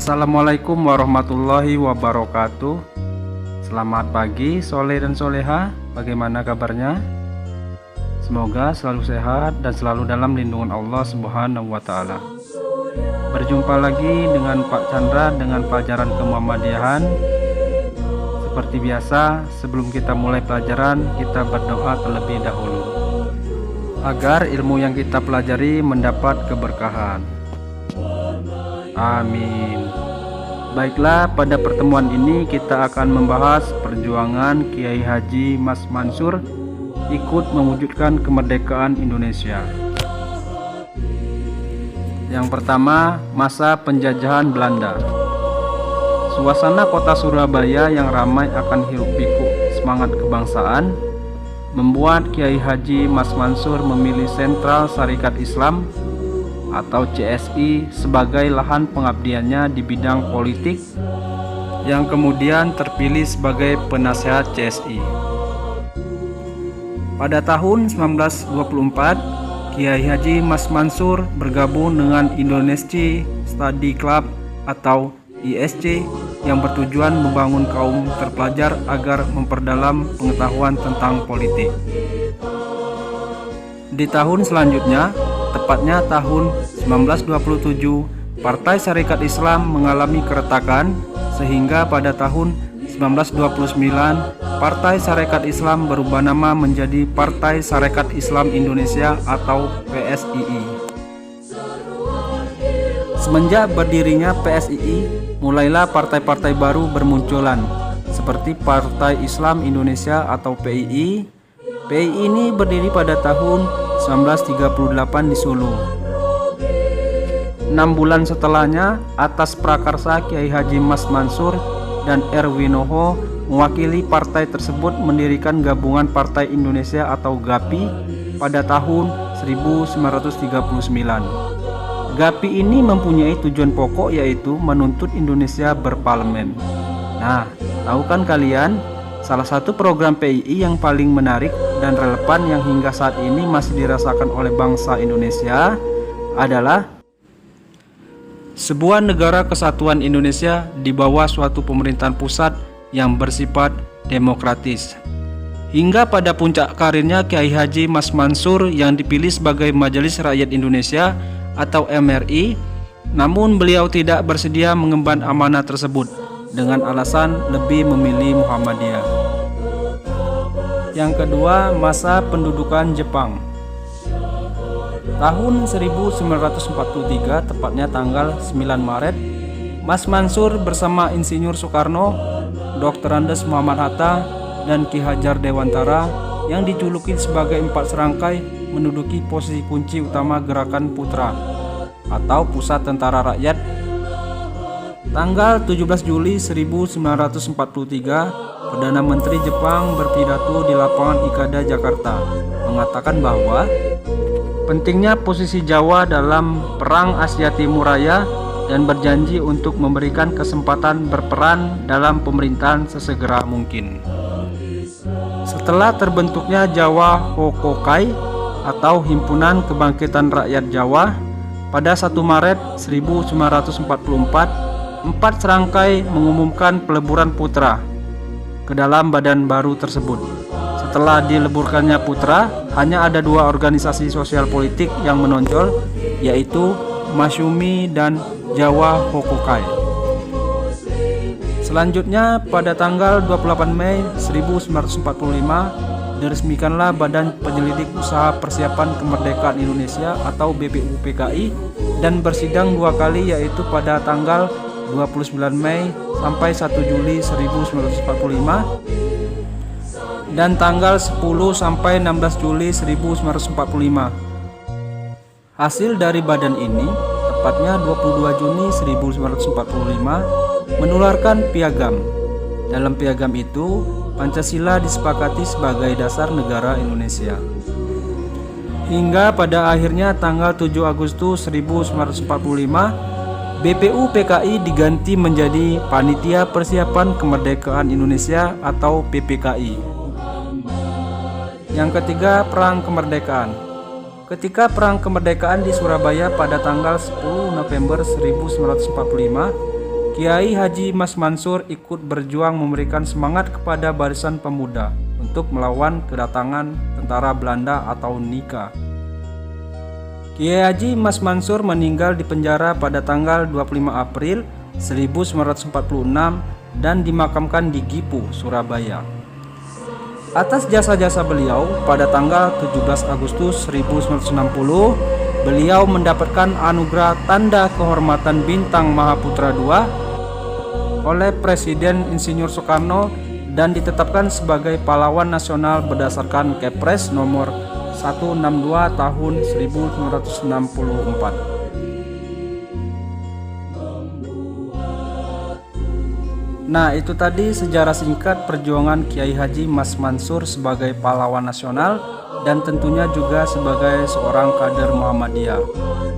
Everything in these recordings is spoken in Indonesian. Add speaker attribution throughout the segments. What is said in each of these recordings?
Speaker 1: Assalamualaikum warahmatullahi wabarakatuh. Selamat pagi soleh dan soleha. Bagaimana kabarnya? Semoga selalu sehat dan selalu dalam lindungan Allah Subhanahu wa ta'ala. Berjumpa lagi dengan Pak Chandra dengan pelajaran kemuhammadiyahan. Seperti biasa, sebelum kita mulai pelajaran, kita berdoa terlebih dahulu agar ilmu yang kita pelajari mendapat keberkahan. Amin. Baiklah, pada pertemuan ini kita akan membahas perjuangan Kiai Haji Mas Mansur ikut mewujudkan kemerdekaan Indonesia. Yang pertama, masa penjajahan Belanda. Suasana kota Surabaya yang ramai akan hiruk-pikuk semangat kebangsaan membuat Kiai Haji Mas Mansur memilih Sentral Sarekat Islam atau CSI sebagai lahan pengabdiannya di bidang politik, yang kemudian terpilih sebagai penasehat CSI. Pada tahun 1924, Kiai Haji Mas Mansur bergabung dengan Indonesia Study Club atau ISC yang bertujuan membangun kaum terpelajar agar memperdalam pengetahuan tentang politik. Di tahun selanjutnya, tepatnya tahun 1927, Partai Sarekat Islam mengalami keretakan sehingga pada tahun 1929 Partai Sarekat Islam berubah nama menjadi Partai Sarekat Islam Indonesia atau PSII. Semenjak berdirinya PSII, mulailah partai-partai baru bermunculan seperti Partai Islam Indonesia atau PII. PII ini berdiri pada tahun 1938 di Solo. 6 bulan setelahnya, atas prakarsa Kiai Haji Mas Mansur dan Erwinoho mewakili partai tersebut mendirikan Gabungan Partai Indonesia atau GAPI pada tahun 1939. GAPI ini mempunyai tujuan pokok yaitu menuntut Indonesia berparlemen. Nah, tahu kan kalian? Salah satu program PII yang paling menarik dan relevan yang hingga saat ini masih dirasakan oleh bangsa Indonesia adalah sebuah negara kesatuan Indonesia di bawah suatu pemerintahan pusat yang bersifat demokratis. Hingga pada puncak karirnya, Kiai Haji Mas Mansur yang dipilih sebagai Majelis Rakyat Indonesia atau MRI, namun beliau tidak bersedia mengemban amanah tersebut dengan alasan lebih memilih Muhammadiyah. Yang kedua, masa pendudukan Jepang. Tahun 1943, tepatnya tanggal 9 Maret, Mas Mansur bersama Insinyur Soekarno, Dr. Andes Muhammad Hatta, dan Ki Hajar Dewantara yang dijuluki sebagai 4 serangkai menduduki posisi kunci utama Gerakan Putra atau Pusat Tentara Rakyat. Tanggal 17 Juli 1943, Perdana Menteri Jepang berpidato di lapangan Ikada Jakarta mengatakan bahwa pentingnya posisi Jawa dalam Perang Asia Timur Raya dan berjanji untuk memberikan kesempatan berperan dalam pemerintahan sesegera mungkin. Setelah terbentuknya Jawa Hokokai atau Himpunan Kebangkitan Rakyat Jawa pada 1 Maret 1944, 4 serangkai mengumumkan peleburan Putra ke dalam badan baru tersebut. Setelah dileburkannya Putra, hanya ada 2 organisasi sosial politik yang menonjol, yaitu Masyumi dan Jawa Hokokai. Selanjutnya, pada tanggal 28 Mei 1945, diresmikanlah Badan Penyelidik Usaha Persiapan Kemerdekaan Indonesia atau BPUPKI dan bersidang 2 kali, yaitu pada tanggal 29 Mei sampai 1 Juli 1945 dan tanggal 10 sampai 16 Juli 1945. Hasil dari badan ini, tepatnya 22 Juni 1945, menularkan piagam. Dalam piagam itu, Pancasila disepakati sebagai dasar negara Indonesia. Hingga pada akhirnya tanggal 7 Agustus 1945, BPUPKI diganti menjadi Panitia Persiapan Kemerdekaan Indonesia atau PPKI. Yang ketiga, Perang Kemerdekaan. Ketika Perang Kemerdekaan di Surabaya pada tanggal 10 November 1945, Kiai Haji Mas Mansur ikut berjuang memberikan semangat kepada barisan pemuda untuk melawan kedatangan tentara Belanda atau Nika. Kiai Haji Mas Mansur meninggal di penjara pada tanggal 25 April 1946 dan dimakamkan di Gipu, Surabaya. Atas jasa-jasa beliau, pada tanggal 17 Agustus 1960, beliau mendapatkan anugerah Tanda Kehormatan Bintang Mahaputra II oleh Presiden Insinyur Soekarno dan ditetapkan sebagai pahlawan nasional berdasarkan Kepres nomor 162 tahun 1964. Nah, itu tadi sejarah singkat perjuangan Kiai Haji Mas Mansur sebagai pahlawan nasional dan tentunya juga sebagai seorang kader Muhammadiyah.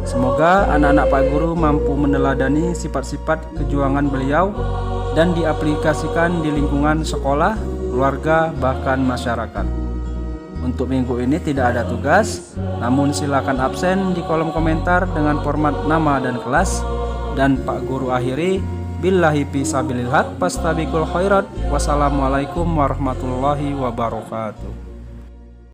Speaker 1: Semoga anak-anak Pak Guru mampu meneladani sifat-sifat kejuangan beliau dan diaplikasikan di lingkungan sekolah, keluarga, bahkan masyarakat. Untuk minggu ini tidak ada tugas, namun silakan absen di kolom komentar dengan format nama dan kelas. Dan Pak Guru akhiri, billahi fisabilil haq, fastabiqul khairat. Wassalamualaikum warahmatullahi wabarakatuh.